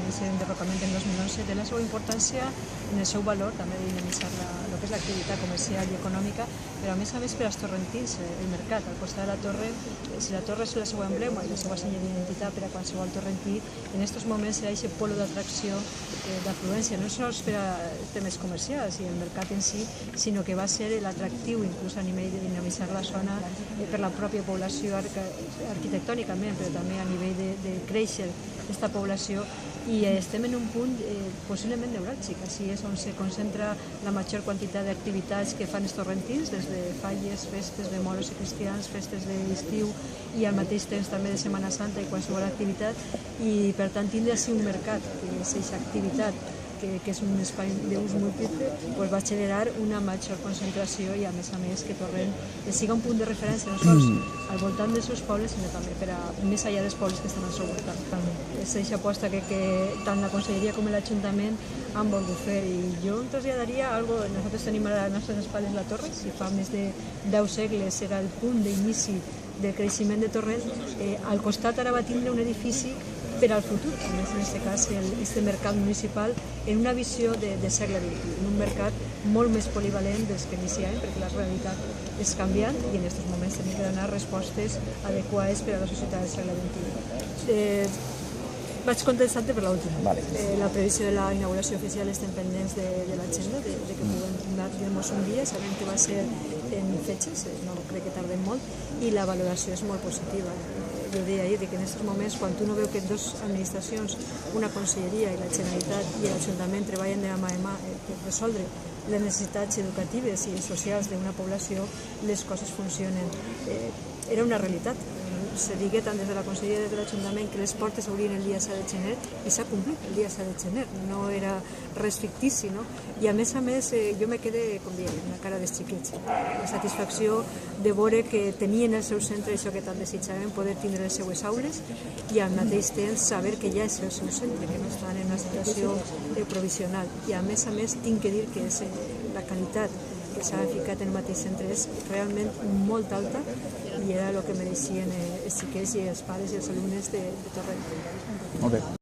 d'aquest enderrocament en 2011, té la seva importància en el seu valor, també de dinamitzar el que és l'activitat comercial i econòmica, però a més per als torrentins, el mercat, al costat de la torre, si la torre és el seu emblema i la seva senya d'identitat per a qualsevol torrentí, en aquests moments serà aquest polo d'atracció, d'afluència, no sols per a temes comercials i el mercat en si, sinó que va ser l'atractiu, inclús a nivell de dinamitzar la zona per la pròpia població arquitectònicament, però també a nivell de créixer aquesta població, i estem en un punt possiblement neuràlgic. Així és on se concentra la major quantitat d'activitats que fan els torrentins, des de falles, festes de moros i cristians, festes d'estiu i al mateix temps també de Setmana Santa i qualsevol activitat, i per tant tindre així un mercat, que és aquesta activitat que és un espai d'ús múltiple, va generar una major concentració i a més que Torrent siga un punt de referència no sols al voltant dels seus pobles, sinó també per a més enllà dels pobles que estan al seu voltant. És aquesta aposta que tant la Conselleria com l'Ajuntament han volgut fer, i jo em traslladaria algo. Nosaltres tenim a les nostres espatlles la torre, si fa més de 10 segles era el punt d'inici del creixement de Torrent, al costat ara va tindre un edifici per al futur, a més en aquest cas este mercat municipal en una visió de segle XX, en un mercat molt més polivalent dels que iniciem, perquè la realitat és canviant i en aquests moments tenim que donar respostes adequades per a la societat del segle XXI. Vaig contestar-te per l'última. Vale. La previsió de la inauguració oficial estem pendents de l'agenda, de que puguem donar-nos un dia, sabem que va ser en fetges, no crec que tardem molt, i la valoració és molt positiva. Jo deia ahir que en aquests moments, quan tu no veu que dues administracions, una conselleria i la Generalitat i l'Ajuntament treballen de la mà per resoldre les necessitats educatives i socials d'una població, les coses funcionen. Era una realitat. Se digué tant des de la Conselleria des de l'Ajuntament que les portes s'obrien el dia 7 de gener i s'ha complit el dia 7 de gener, no era res fictici, no? I a més jo me quedé, com diem, amb la cara dels xiquets, la satisfacció de veure que tenien el seu centre això que tant desitjaven, poder tindre les seues aules i al mateix temps saber que ja és el seu centre, que no estan en una situació provisional. I a més tinc que dir que la qualitat que s'ha ficat en el mateix centre és realment molt alta i era el que mereixien els xiquets i els pares i els alumnes de Torrent. Molt bé.